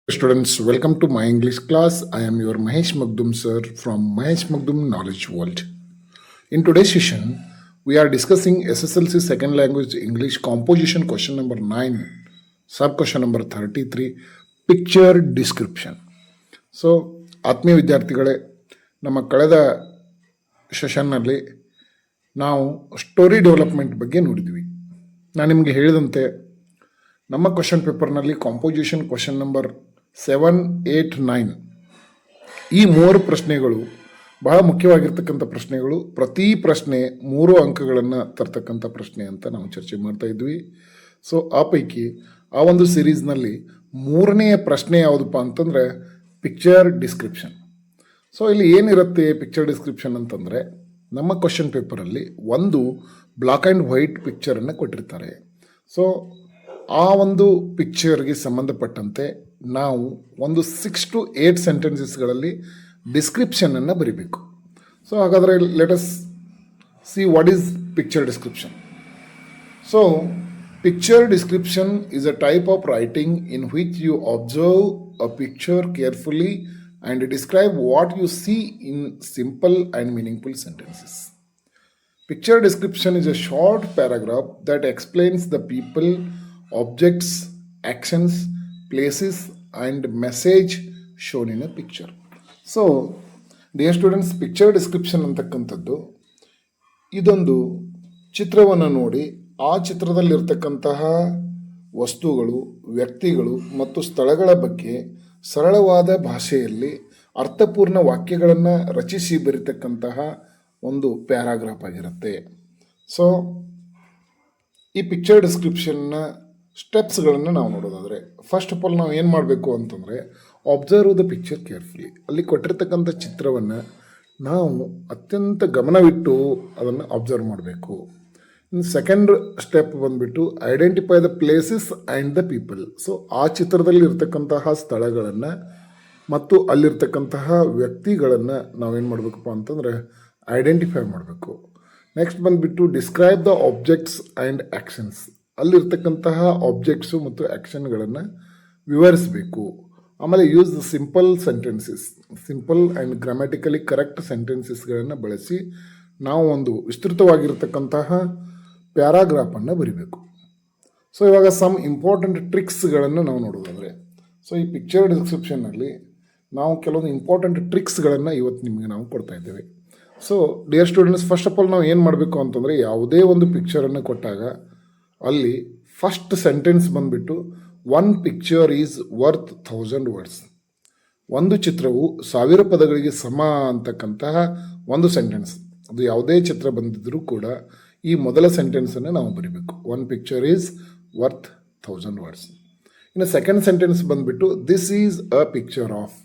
Students, welcome to my English class. I am your Mahesh Magdum sir from Mahesh Magdum Knowledge World. In today's session, we are discussing SSLC Second Language English Composition question number 9, sub question number 33, Picture Description. So ಆತ್ಮೀಯ ವಿದ್ಯಾರ್ಥಿಗಳೇ, ನಮ್ಮ ಕಳೆದ ಸೆಷನ್ನಲ್ಲಿ ನಾವು story development ಬಗ್ಗೆ ನೋಡಿದ್ವಿ. ನಾನು ನಿಮಗೆ ಹೇಳಿದಂತೆ ನಮ್ಮ ಕ್ವಶನ್ ಪೇಪರ್ನಲ್ಲಿ ಕಾಂಪೋಸಿಷನ್ ಕ್ವಶನ್ ನಂಬರ್ 7, 8, 9 ಈ 3 ಪ್ರಶ್ನೆಗಳು ಬಹಳ ಮುಖ್ಯವಾಗಿರ್ತಕ್ಕಂಥ ಪ್ರಶ್ನೆಗಳು. ಪ್ರತಿ ಪ್ರಶ್ನೆ 3 ಅಂಕಗಳನ್ನು ತರ್ತಕ್ಕಂಥ ಪ್ರಶ್ನೆ ಅಂತ ನಾವು ಚರ್ಚೆ ಮಾಡ್ತಾ ಇದ್ವಿ. ಸೊ ಆ ಪೈಕಿ ಆ ಒಂದು ಸಿರೀಸ್ನಲ್ಲಿ 3ನೇ ಪ್ರಶ್ನೆ ಯಾವುದಪ್ಪ ಅಂತಂದರೆ ಪಿಕ್ಚರ್ ಡಿಸ್ಕ್ರಿಪ್ಷನ್. ಸೊ ಇಲ್ಲಿ ಏನಿರುತ್ತೆ ಪಿಕ್ಚರ್ ಡಿಸ್ಕ್ರಿಪ್ಷನ್ ಅಂತಂದರೆ, ನಮ್ಮ ಕ್ವಶನ್ ಪೇಪರಲ್ಲಿ ಒಂದು ಬ್ಲಾಕ್ ಆ್ಯಂಡ್ ವೈಟ್ ಪಿಕ್ಚರನ್ನು ಕೊಟ್ಟಿರ್ತಾರೆ. ಸೊ ಆ ಒಂದು ಪಿಕ್ಚರ್ಗೆ ಸಂಬಂಧಪಟ್ಟಂತೆ ನಾವು ಒಂದು 6 to 8 ಸೆಂಟೆನ್ಸಸ್ಗಳಲ್ಲಿ ಡಿಸ್ಕ್ರಿಪ್ಷನನ್ನು ಬರೀಬೇಕು. ಸೊ ಹಾಗಾದರೆ let us see what is picture description. So picture description is a type of writing in which you observe a picture carefully and describe what you see in simple and meaningful sentences. Picture description is a short paragraph that explains the people, objects, actions, places and message shown in a picture. So, dear students, picture description ಅಂತಕ್ಕಂಥದ್ದು ಇದೊಂದು ಚಿತ್ರವನ್ನು ನೋಡಿ ಆ ಚಿತ್ರದಲ್ಲಿರ್ತಕ್ಕಂತಹ ವಸ್ತುಗಳು, ವ್ಯಕ್ತಿಗಳು ಮತ್ತು ಸ್ಥಳಗಳ ಬಗ್ಗೆ ಸರಳವಾದ ಭಾಷೆಯಲ್ಲಿ ಅರ್ಥಪೂರ್ಣ ವಾಕ್ಯಗಳನ್ನು ರಚಿಸಿ ಬರೀತಕ್ಕಂತಹ ಒಂದು ಪ್ಯಾರಾಗ್ರಾಫ್ ಆಗಿರುತ್ತೆ. ಸೊ ಈ ಪಿಕ್ಚರ್ ಡಿಸ್ಕ್ರಿಪ್ಷನ್ನ ಸ್ಟೆಪ್ಸ್ಗಳನ್ನು ನಾವು ನೋಡೋದಾದರೆ, ಫಸ್ಟ್ ಆಫ್ ಆಲ್ ನಾವು ಏನು ಮಾಡಬೇಕು ಅಂತಂದರೆ ಅಬ್ಸರ್ವ್ ದ ಪಿಕ್ಚರ್ ಕೇರ್ಫುಲಿ. ಅಲ್ಲಿ ಕೊಟ್ಟಿರ್ತಕ್ಕಂಥ ಚಿತ್ರವನ್ನು ನಾವು ಅತ್ಯಂತ ಗಮನವಿಟ್ಟು ಅದನ್ನು ಅಬ್ಸರ್ವ್ ಮಾಡಬೇಕು. ಸೆಕೆಂಡ್ ಸ್ಟೆಪ್ ಬಂದುಬಿಟ್ಟು identify the places and the people. So ಆ ಚಿತ್ರದಲ್ಲಿ ಇರ್ತಕ್ಕಂತಹ ಸ್ಥಳಗಳನ್ನು ಮತ್ತು ಅಲ್ಲಿರ್ತಕ್ಕಂತಹ ವ್ಯಕ್ತಿಗಳನ್ನು ನಾವೇನು ಮಾಡಬೇಕಪ್ಪ ಅಂತಂದರೆ ಐಡೆಂಟಿಫೈ ಮಾಡಬೇಕು. ನೆಕ್ಸ್ಟ್ ಬಂದುಬಿಟ್ಟು describe the objects and actions. ಅಲ್ಲಿರ್ತಕ್ಕಂತಹ ಆಬ್ಜೆಕ್ಟ್ಸು ಮತ್ತು ಆ್ಯಕ್ಷನ್ಗಳನ್ನು ವಿವರಿಸಬೇಕು. ಆಮೇಲೆ use the simple sentences, simple and grammatically correct ಸೆಂಟೆನ್ಸಸ್ಗಳನ್ನು ಬಳಸಿ ನಾವು ಒಂದು ವಿಸ್ತೃತವಾಗಿರ್ತಕ್ಕಂತಹ ಪ್ಯಾರಾಗ್ರಾಫನ್ನು ಬರಿಬೇಕು. ಸೊ ಇವಾಗ ಸಮ್ ಇಂಪಾರ್ಟೆಂಟ್ ಟ್ರಿಕ್ಸ್ಗಳನ್ನು ನಾವು ನೋಡೋದಾದರೆ, ಸೊ ಈ ಪಿಕ್ಚರ್ ಡಿಸ್ಕ್ರಿಪ್ಷನ್ನಲ್ಲಿ ನಾವು ಕೆಲವೊಂದು ಇಂಪಾರ್ಟೆಂಟ್ ಟ್ರಿಕ್ಸ್ಗಳನ್ನು ಇವತ್ತು ನಿಮಗೆ ನಾವು ಕೊಡ್ತಾ ಇದ್ದೇವೆ. So dear students, first of all ನಾವು ಏನು ಮಾಡಬೇಕು ಅಂತಂದರೆ, ಯಾವುದೇ ಒಂದು ಪಿಕ್ಚರನ್ನು ಕೊಟ್ಟಾಗ ಅಲ್ಲಿ ಫಸ್ಟ್ ಸೆಂಟೆನ್ಸ್ ಬಂದುಬಿಟ್ಟು 1 picture ಈಸ್ ವರ್ತ್ 1000 words. ಒಂದು ಚಿತ್ರವು 1000 ಪದಗಳಿಗೆ ಸಮ ಅಂತಕ್ಕಂತಹ ಒಂದು ಸೆಂಟೆನ್ಸ್. ಅದು ಯಾವುದೇ ಚಿತ್ರ ಬಂದಿದ್ದರೂ ಕೂಡ ಈ ಮೊದಲ ಸೆಂಟೆನ್ಸನ್ನು ನಾವು ಬರೀಬೇಕು. 1 picture ಈಸ್ ವರ್ತ್ 1000 words. ಇನ್ನು ಸೆಕೆಂಡ್ ಸೆಂಟೆನ್ಸ್ ಬಂದುಬಿಟ್ಟು this is a picture of.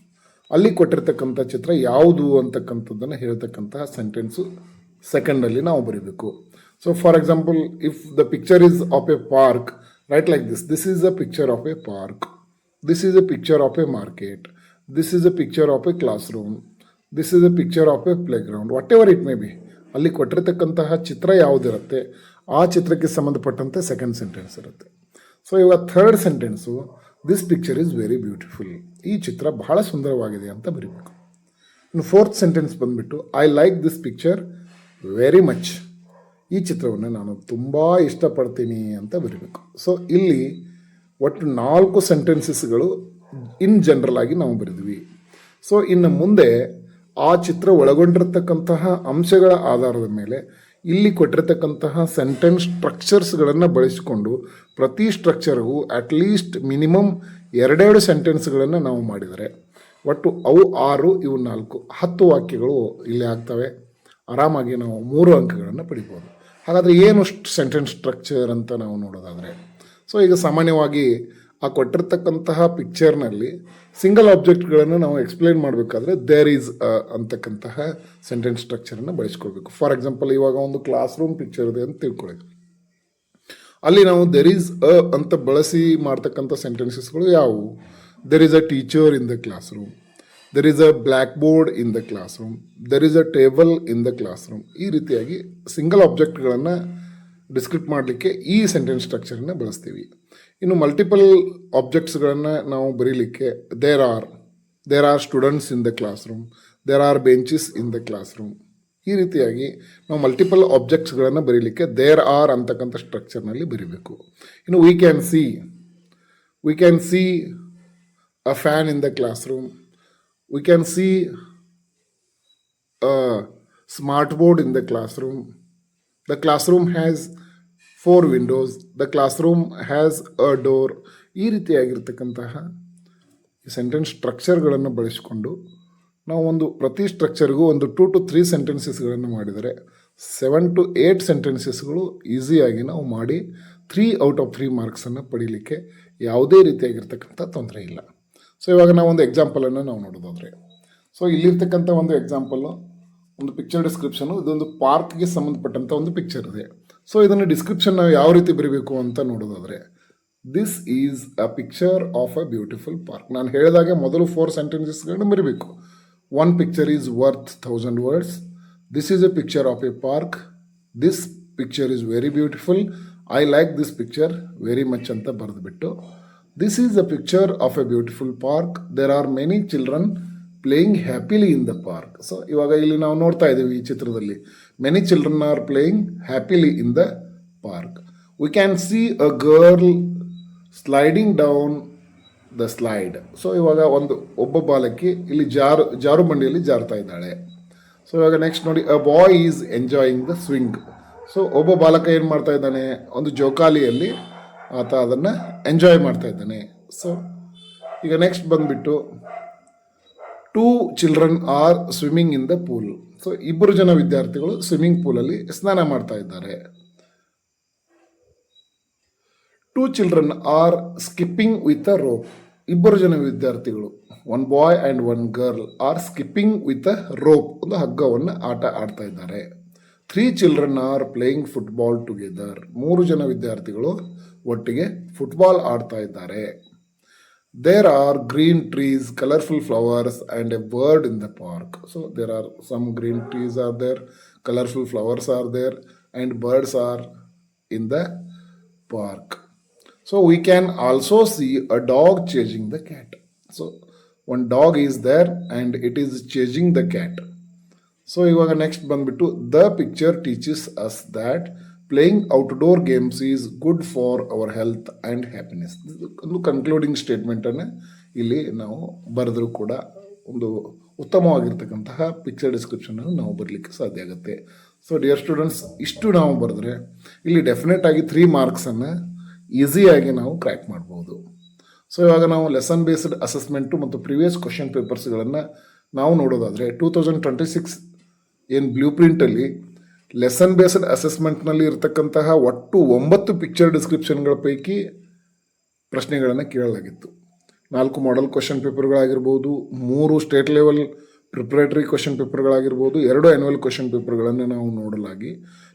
ಅಲ್ಲಿ ಕೊಟ್ಟಿರ್ತಕ್ಕಂಥ ಚಿತ್ರ ಯಾವುದು ಅಂತಕ್ಕಂಥದ್ದನ್ನು ಹೇಳ್ತಕ್ಕಂತಹ ಸೆಂಟೆನ್ಸು ಸೆಕೆಂಡಲ್ಲಿ ನಾವು ಬರೀಬೇಕು. So for example, if the picture is of A park, right like this is a picture of A park, this is a picture of A market, this is a picture of A class room, this is a picture of A play ground, what ever it may be. ಅಲ್ಲಿ ಕೊಟ್ಟಿರ್ತಕ್ಕಂತಹ ಚಿತ್ರ ಯಾವುದಿರುತ್ತೆ ಆ ಚಿತ್ರಕ್ಕೆ ಸಂಬಂಧಪಟ್ಟಂತೆ second sentence ಇರುತ್ತೆ. So ಇವಾಗ third sentence this picture is very beautiful. ಈ ಚಿತ್ರ ಬಹಳ ಸುಂದರವಾಗಿದೆ ಅಂತ ಬರೀಬೇಕು. ಇನ್ನು ಫೋರ್ತ್ ಸೆಂಟೆನ್ಸ್ ಬಂದುಬಿಟ್ಟು I like this picture very much. ಈ ಚಿತ್ರವನ್ನು ನಾನು ತುಂಬ ಇಷ್ಟಪಡ್ತೀನಿ ಅಂತ ಬರೀಬೇಕು. ಸೊ ಇಲ್ಲಿ ಒಟ್ಟು 4 ಸೆಂಟೆನ್ಸಸ್ಗಳು ಇನ್ ಜನರಲ್ ಆಗಿ ನಾವು ಬರೆದ್ವಿ. ಸೊ ಇನ್ನು ಮುಂದೆ ಆ ಚಿತ್ರ ಒಳಗೊಂಡಿರ್ತಕ್ಕಂತಹ ಅಂಶಗಳ ಆಧಾರದ ಮೇಲೆ ಇಲ್ಲಿ ಕೊಟ್ಟಿರ್ತಕ್ಕಂತಹ ಸೆಂಟೆನ್ಸ್ ಸ್ಟ್ರಕ್ಚರ್ಸ್ಗಳನ್ನು ಬಳಸಿಕೊಂಡು ಪ್ರತಿ ಸ್ಟ್ರಕ್ಚರ್ಗೂ ಅಟ್ಲೀಸ್ಟ್ ಮಿನಿಮಮ್ 2 ಸೆಂಟೆನ್ಸ್ಗಳನ್ನು ನಾವು ಮಾಡಿದರೆ ಒಟ್ಟು ಅವು 6, ಇವು 4, 10 ವಾಕ್ಯಗಳು ಇಲ್ಲಿ ಆಗ್ತವೆ. ಆರಾಮಾಗಿ ನಾವು 3 ಅಂಕಗಳನ್ನು ಪಡಿಬೋದು. ಹಾಗಾದರೆ ಏನು ಸೆಂಟೆನ್ಸ್ ಸ್ಟ್ರಕ್ಚರ್ ಅಂತ ನಾವು ನೋಡೋದಾದರೆ, ಸೊ ಈಗ ಸಾಮಾನ್ಯವಾಗಿ ಆ ಕೊಟ್ಟಿರ್ತಕ್ಕಂತಹ ಪಿಕ್ಚರ್ನಲ್ಲಿ ಸಿಂಗಲ್ ಆಬ್ಜೆಕ್ಟ್ಗಳನ್ನು ನಾವು ಎಕ್ಸ್ಪ್ಲೇನ್ ಮಾಡಬೇಕಾದ್ರೆ ದೇರ್ ಈಸ್ ಅಂತಕ್ಕಂತಹ ಸೆಂಟೆನ್ಸ್ ಸ್ಟ್ರಕ್ಚರನ್ನು ಬಳಸ್ಕೊಳ್ಬೇಕು. ಫಾರ್ ಎಕ್ಸಾಂಪಲ್, ಇವಾಗ ಒಂದು ಕ್ಲಾಸ್ ರೂಮ್ ಪಿಕ್ಚರ್ ಇದೆ ಅಂತ ತಿಳ್ಕೊಳ್ಳಿ. ಅಲ್ಲಿ ನಾವು ದೇರ್ ಈಸ್ ಅಂತ ಬಳಸಿ ಮಾಡ್ತಕ್ಕಂಥ ಸೆಂಟೆನ್ಸಸ್ಗಳು ಯಾವುವು? There is a teacher in the classroom, there is a blackboard in the classroom, there is a table in the classroom. ಈ ರೀತಿಯಾಗಿ ಸಿಂಗಲ್ ಆಬ್ಜೆಕ್ಟ್ಗಳನ್ನು ಡಿಸ್ಕ್ರಿಪ್ಟ್ ಮಾಡಲಿಕ್ಕೆ ಈ ಸೆಂಟೆನ್ಸ್ ಸ್ಟ್ರಕ್ಚರನ್ನು ಬಳಸ್ತೀವಿ. ಇನ್ನು ಮಲ್ಟಿಪಲ್ ಆಬ್ಜೆಕ್ಟ್ಸ್ಗಳನ್ನು ನಾವು ಬರೀಲಿಕ್ಕೆ there are students in the classroom, there are benches in the classroom. ಈ ರೀತಿಯಾಗಿ ನಾವು ಮಲ್ಟಿಪಲ್ ಆಬ್ಜೆಕ್ಟ್ಸ್ಗಳನ್ನು ಬರೀಲಿಕ್ಕೆ ದೇರ್ ಆರ್ ಅಂತಕ್ಕಂಥ ಸ್ಟ್ರಕ್ಚರ್ನಲ್ಲಿ ಬರೀಬೇಕು. ಇನ್ನು V can C a fan in the class room, V can C a smart board in the class room, the class room has 4 windows, the class room has a door. ಈ ರೀತಿಯಾಗಿರ್ತಕ್ಕಂತಹ sentence ಸ್ಟ್ರಕ್ಚರ್ಗಳನ್ನು ಬಳಸಿಕೊಂಡು ನಾವು ಪ್ರತಿ ಸ್ಟ್ರಕ್ಚರ್ಗೂ 2 to 3 ಸೆಂಟೆನ್ಸಸ್ಗಳನ್ನು ಮಾಡಿದರೆ 7 to 8 ಸೆಂಟೆನ್ಸಸ್ಗಳು ಈಸಿಯಾಗಿ ನಾವು ಮಾಡಿ 3 out of 3 ಮಾರ್ಕ್ಸನ್ನು ಪಡೀಲಿಕ್ಕೆ ಯಾವುದೇ ರೀತಿಯಾಗಿರ್ತಕ್ಕಂಥ ತೊಂದರೆ ಇಲ್ಲ. ಸೊ ಇವಾಗ ನಾವು ಎಕ್ಸಾಂಪಲನ್ನು ನಾವು ನೋಡೋದಾದರೆ, ಸೊ ಇಲ್ಲಿರ್ತಕ್ಕಂಥ ಎಕ್ಸಾಂಪಲ್ಲು ಪಿಕ್ಚರ್ ಡಿಸ್ಕ್ರಿಪ್ಷನು, ಇದೊಂದು ಪಾರ್ಕ್ಗೆ ಸಂಬಂಧಪಟ್ಟಂಥ ಪಿಕ್ಚರ್ ಇದೆ. ಸೊ ಇದನ್ನು ಡಿಸ್ಕ್ರಿಪ್ಷನ್ ನಾವು ಯಾವ ರೀತಿ ಬರೀಬೇಕು ಅಂತ ನೋಡೋದಾದರೆ, this is a picture of a beautiful park. ನಾನು ಹೇಳಿದಾಗೆ ಮೊದಲು 4 ಸೆಂಟೆನ್ಸಸ್ಗಳನ್ನು ಬರೀಬೇಕು. 1 picture is worth 1,000 words. This is a picture of a park. This picture is very beautiful. I like this picture very much ಅಂತ ಬರೆದುಬಿಟ್ಟು, this is a picture of a beautiful park. There are many children playing happily in the park. So ಇವಾಗ ಇಲ್ಲಿ ನಾವು ನೋಡ್ತಾ ಇದ್ದೀವಿ ಈ ಚಿತ್ರದಲ್ಲಿ, many children are playing happily in the park. We can see a girl sliding down the slide. So ಇವಾಗ ಒಬ್ಬ ಬಾಲಕಿ ಇಲ್ಲಿ ಜಾರು ಬಂಡಿಯಲ್ಲಿ ಜಾರ್ತಾ ಇದ್ದಾಳೆ. ಸೊ ಇವಾಗ ನೆಕ್ಸ್ಟ್ ನೋಡಿ, a boy is enjoying the swing. So ಒಬ್ಬ ಬಾಲಕ ಏನು ಮಾಡ್ತಾ ಇದ್ದಾನೆ, ಜೋಕಾಲಿಯಲ್ಲಿ ಆತ ಅದನ್ನು ಎಂಜಾಯ್ ಮಾಡ್ತಾ ಇದ್ದಾನೆ. ಸೊ ಈಗ ನೆಕ್ಸ್ಟ್ ಬಂದುಬಿಟ್ಟು 2 children are swimming in the pool. So 2 ಜನ ವಿದ್ಯಾರ್ಥಿಗಳು ಸ್ವಿಮ್ಮಿಂಗ್ ಪೂಲಲ್ಲಿ ಸ್ನಾನ ಮಾಡ್ತಾ ಇದ್ದಾರೆ. 2 children are skipping with a rope. 2 ಜನ ವಿದ್ಯಾರ್ಥಿಗಳು, 1 boy and 1 girl are skipping with a rope, ಹಗ್ಗವನ್ನು ಆಟ ಆಡ್ತಾ ಇದ್ದಾರೆ. 3 children are playing football together. 3 ಜನ ವಿದ್ಯಾರ್ಥಿಗಳು ಒಟ್ಟಿಗೆ ಫುಟ್ಬಾಲ್ ಆಡ್ತಾ ಇದ್ದಾರೆ. There are green trees, colourful flowers and a bird in the park. So there are some green trees are there, colourful flowers are there and birds are in the park. So we can also see a dog chasing the cat. So one dog is there and it is chasing the cat. So ಇವಾಗ next ಬಂದ್ಬಿಟ್ಟು, the picture teaches us that playing outdoor games is good for our health and happiness. Concluding ಸ್ಟೇಟ್ಮೆಂಟನ್ನು ಇಲ್ಲಿ ನಾವು ಬರೆದರೂ ಕೂಡ ಉತ್ತಮವಾಗಿರ್ತಕ್ಕಂತಹ picture ಡಿಸ್ಕ್ರಿಪ್ಷನನ್ನು ನಾವು ಬರಲಿಕ್ಕೆ ಸಾಧ್ಯ ಆಗುತ್ತೆ. ಸೊ ಡಿಯರ್ ಸ್ಟೂಡೆಂಟ್ಸ್, ಇಷ್ಟು ನಾವು ಬರೆದ್ರೆ ಇಲ್ಲಿ ಡೆಫಿನೆಟ್ ಆಗಿ 3 ಮಾರ್ಕ್ಸನ್ನು ಈಸಿಯಾಗಿ ನಾವು ಕ್ರ್ಯಾಕ್ ಮಾಡ್ಬೋದು. ಸೊ ಇವಾಗ ನಾವು ಲೆಸನ್ ಬೇಸ್ಡ್ ಅಸೆಸ್ಮೆಂಟು ಮತ್ತು ಪ್ರಿವಿಯಸ್ ಕ್ವಶನ್ ಪೇಪರ್ಸ್ಗಳನ್ನು ನಾವು ನೋಡೋದಾದರೆ 2026 ಏನು ಬ್ಲೂ ಪ್ರಿಂಟಲ್ಲಿ ಲೆಸನ್ ಬೇಸ್ಡ್ ಅಸೆಸ್ಮೆಂಟ್ನಲ್ಲಿ ಇರತಕ್ಕಂತಹ ಒಟ್ಟು 9 ಪಿಕ್ಚರ್ ಡಿಸ್ಕ್ರಿಪ್ಷನ್ಗಳ ಪೈಕಿ ಪ್ರಶ್ನೆಗಳನ್ನು ಕೇಳಲಾಗಿತ್ತು. 4 ಮಾಡೆಲ್ ಕ್ವಶನ್ ಪೇಪರ್ಗಳಾಗಿರ್ಬೋದು, 3 ಸ್ಟೇಟ್ ಲೆವೆಲ್ ಪ್ರಿಪ್ರೇಟರಿ ಕ್ವಶನ್ ಪೇಪರ್ಗಳಾಗಿರ್ಬೋದು, 2 ಆ್ಯನ್ಯುವಲ್ ಕ್ವಶನ್ ಪೇಪರ್ಗಳನ್ನು ನಾವು ನೋಡಲಾಗಿ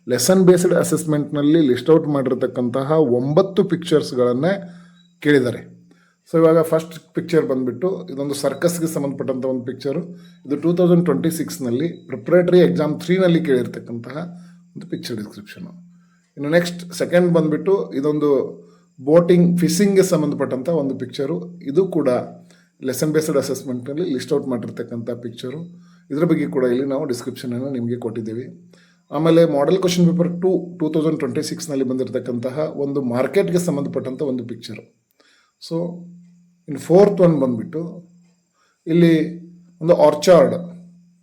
ಲೆಸನ್ ಬೇಸ್ಡ್ ಅಸೆಸ್ಮೆಂಟ್ನಲ್ಲಿ ಲಿಸ್ಟ್ ಔಟ್ ಮಾಡಿರ್ತಕ್ಕಂತಹ 9 ಪಿಕ್ಚರ್ಸ್ಗಳನ್ನು ಕೇಳಿದ್ದಾರೆ. ಸೊ ಇವಾಗ ಫಸ್ಟ್ ಪಿಕ್ಚರ್ ಬಂದುಬಿಟ್ಟು ಇದೊಂದು ಸರ್ಕಸ್ಗೆ ಸಂಬಂಧಪಟ್ಟಂಥ ಒಂದು ಪಿಕ್ಚರು. ಇದು 2026ನಲ್ಲಿ ಪ್ರಿಪ್ರೇಟರಿ ಎಕ್ಸಾಮ್ 3ನಲ್ಲಿ ಕೇಳಿರ್ತಕ್ಕಂತಹ ಒಂದು ಪಿಕ್ಚರ್ ಡಿಸ್ಕ್ರಿಪ್ಷನು. ಇನ್ನು ನೆಕ್ಸ್ಟ್ ಸೆಕೆಂಡ್ ಬಂದುಬಿಟ್ಟು ಇದೊಂದು ಫಿಶಿಂಗ್ಗೆ ಸಂಬಂಧಪಟ್ಟಂಥ ಒಂದು ಪಿಕ್ಚರು. ಇದು ಕೂಡ ಲೆಸನ್ ಬೇಸ್ಡ್ ಅಸೆಸ್ಮೆಂಟ್ನಲ್ಲಿ ಲಿಸ್ಟ್ ಔಟ್ ಮಾಡಿರ್ತಕ್ಕಂಥ ಪಿಕ್ಚರು. ಇದರ ಬಗ್ಗೆ ಕೂಡ ಇಲ್ಲಿ ನಾವು ಡಿಸ್ಕ್ರಿಪ್ಷನನ್ನು ನಿಮಗೆ ಕೊಟ್ಟಿದ್ದೀವಿ. ಆಮೇಲೆ ಮಾಡೆಲ್ ಕ್ವಶನ್ ಪೇಪರ್ 2026ನಲ್ಲಿ ಬಂದಿರತಕ್ಕಂತಹ ಒಂದು ಮಾರ್ಕೆಟ್ಗೆ ಸಂಬಂಧಪಟ್ಟಂಥ ಒಂದು ಪಿಕ್ಚರು. ಸೊ ಇನ್ನು 4th ಒನ್ ಬಂದುಬಿಟ್ಟು ಇಲ್ಲಿ ಒಂದು ಆರ್ಚಾರ್ಡ್,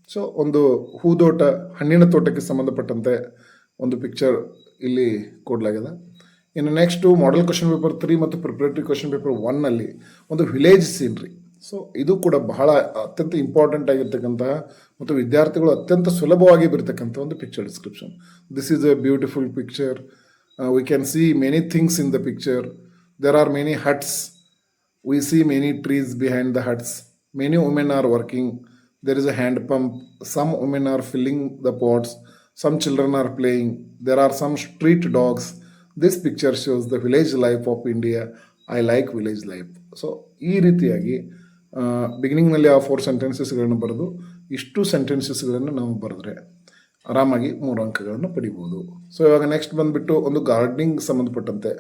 ಸೊ ಒಂದು ಹೂದೋಟ, ಹಣ್ಣಿನ ತೋಟಕ್ಕೆ ಸಂಬಂಧಪಟ್ಟಂತೆ ಒಂದು ಪಿಕ್ಚರ್ ಇಲ್ಲಿ ಕೊಡಲಾಗಿದೆ. ಇನ್ನು ನೆಕ್ಸ್ಟು ಮಾಡೆಲ್ ಕ್ವಶನ್ ಪೇಪರ್ 3 ಮತ್ತು ಪ್ರಿಪ್ರೇಟರಿ ಕ್ವಶನ್ ಪೇಪರ್ 1ನಲ್ಲಿ ಒಂದು ವಿಲೇಜ್ ಸೀನ್ರಿ. ಸೊ ಇದು ಕೂಡ ಬಹಳ ಅತ್ಯಂತ ಇಂಪಾರ್ಟೆಂಟ್ ಆಗಿರ್ತಕ್ಕಂತಹ ಮತ್ತು ವಿದ್ಯಾರ್ಥಿಗಳು ಅತ್ಯಂತ ಸುಲಭವಾಗಿ ಬರೀತಕ್ಕಂಥ ಒಂದು picture description. This is a beautiful picture. We can see many things in the picture. There are many huts. We see many trees behind the huts. Many women are working. There is a hand pump. Some women are filling the pots. Some children are playing. There are some street dogs. This picture shows the village life of India. I like village life. So ಈ ರೀತಿಯಾಗಿ ಬಿಗಿನಿಂಗ್ನಲ್ಲಿ ಆ 4 ಸೆಂಟೆನ್ಸಸ್ಗಳನ್ನು ಬರೆದು ಇಷ್ಟು ಸೆಂಟೆನ್ಸಸ್ಗಳನ್ನು ನಾವು ಬರೆದ್ರೆ ಆರಾಮಾಗಿ 3 ಅಂಕಗಳನ್ನು ಪಡಿಬೋದು. ಸೊ ಇವಾಗ ನೆಕ್ಸ್ಟ್ ಬಂದುಬಿಟ್ಟು ಒಂದು ಗಾರ್ಡನಿಂಗ್ ಸಂಬಂಧಪಟ್ಟಂತೆ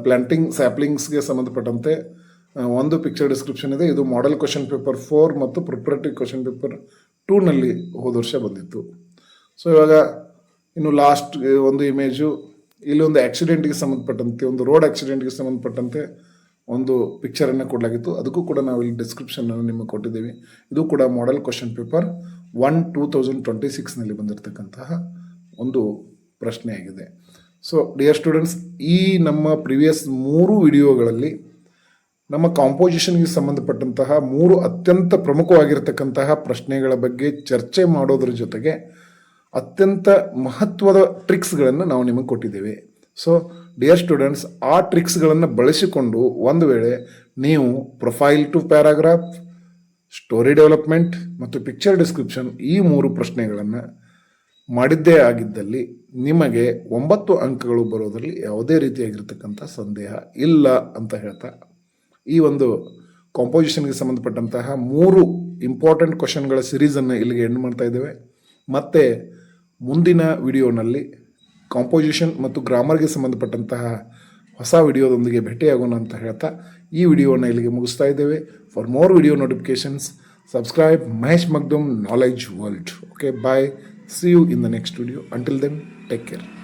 ಪ್ಲ್ಯಾಂಟಿಂಗ್ ಸ್ಯಾಪ್ಲಿಂಗ್ಸ್ಗೆ ಸಂಬಂಧಪಟ್ಟಂತೆ ಒಂದು ಪಿಕ್ಚರ್ ಡಿಸ್ಕ್ರಿಪ್ಷನ್ ಇದೆ. ಇದು ಮಾಡೆಲ್ ಕ್ವಶನ್ ಪೇಪರ್ 4 ಮತ್ತು ಪ್ರಿಪ್ರೇಟರಿ ಕ್ವಶನ್ ಪೇಪರ್ 2ನಲ್ಲಿ ಹೋದ ವರ್ಷ ಬಂದಿತ್ತು. ಸೊ ಇವಾಗ ಇನ್ನು ಲಾಸ್ಟ್ ಒಂದು ಇಮೇಜು, ಇಲ್ಲಿ ಒಂದು ಆಕ್ಸಿಡೆಂಟ್ಗೆ ಸಂಬಂಧಪಟ್ಟಂತೆ, ಒಂದು ರೋಡ್ ಆಕ್ಸಿಡೆಂಟ್ಗೆ ಸಂಬಂಧಪಟ್ಟಂತೆ ಒಂದು ಪಿಕ್ಚರನ್ನು ಕೊಡಲಾಗಿತ್ತು. ಅದಕ್ಕೂ ಕೂಡ ನಾವು ಇಲ್ಲಿ ಡಿಸ್ಕ್ರಿಪ್ಷನನ್ನು ನಿಮಗೆ ಕೊಟ್ಟಿದ್ದೀವಿ. ಇದು ಕೂಡ ಮಾಡೆಲ್ ಕ್ವಶನ್ ಪೇಪರ್ 1 2026ನಲ್ಲಿ ಬಂದಿರತಕ್ಕಂತಹ ಒಂದು ಪ್ರಶ್ನೆಯಾಗಿದೆ. ಸೊ ಡಿಯರ್ ಸ್ಟೂಡೆಂಟ್ಸ್, ಈ ನಮ್ಮ ಪ್ರಿವಿಯಸ್ 3 ವಿಡಿಯೋಗಳಲ್ಲಿ ನಮ್ಮ ಕಾಂಪೋಸಿಷನ್ಗೆ ಸಂಬಂಧಪಟ್ಟಂತಹ 3 ಅತ್ಯಂತ ಪ್ರಮುಖವಾಗಿರ್ತಕ್ಕಂತಹ ಪ್ರಶ್ನೆಗಳ ಬಗ್ಗೆ ಚರ್ಚೆ ಮಾಡೋದ್ರ ಜೊತೆಗೆ ಅತ್ಯಂತ ಮಹತ್ವದ ಟ್ರಿಕ್ಸ್ಗಳನ್ನು ನಾವು ನಿಮಗೆ ಕೊಟ್ಟಿದ್ದೇವೆ. ಸೊ ಡಿಯರ್ ಸ್ಟೂಡೆಂಟ್ಸ್, ಆ ಟ್ರಿಕ್ಸ್ಗಳನ್ನು ಬಳಸಿಕೊಂಡು ಒಂದು ವೇಳೆ ನೀವು profile to paragraph, story development ಮತ್ತು ಪಿಕ್ಚರ್ ಡಿಸ್ಕ್ರಿಪ್ಷನ್ ಈ 3 ಪ್ರಶ್ನೆಗಳನ್ನು ಮಾಡಿದ್ದೇ ಆಗಿದ್ದಲ್ಲಿ ನಿಮಗೆ 9 ಅಂಕಗಳು ಬರೋದರಲ್ಲಿ ಯಾವುದೇ ರೀತಿಯಾಗಿರ್ತಕ್ಕಂಥ ಸಂದೇಹ ಇಲ್ಲ ಅಂತ ಹೇಳ್ತಾ ಈ ಒಂದು ಕಾಂಪೋಸಿಷನ್ಗೆ ಸಂಬಂಧಪಟ್ಟಂತಹ 3 ಇಂಪಾರ್ಟೆಂಟ್ ಕ್ವಶನ್ಗಳ ಸಿರೀಸನ್ನು ಇಲ್ಲಿಗೆ ಎಂಡ್ ಮಾಡ್ತಾ ಇದ್ದೇವೆ. ಮತ್ತು ಮುಂದಿನ ವಿಡಿಯೋನಲ್ಲಿ ಕಾಂಪೋಸಿಷನ್ ಮತ್ತು ಗ್ರಾಮರ್ಗೆ ಸಂಬಂಧಪಟ್ಟಂತಹ ಹೊಸ ವಿಡಿಯೋದೊಂದಿಗೆ ಭೇಟಿಯಾಗೋಣ ಅಂತ ಹೇಳ್ತಾ ಈ ವಿಡಿಯೋನ ಇಲ್ಲಿಗೆ ಮುಗಿಸ್ತಾ ಇದ್ದೇವೆ. For more video notifications, subscribe Mahesh Magdum knowledge world. Okay, bye. See you in the next video. Until then, take care.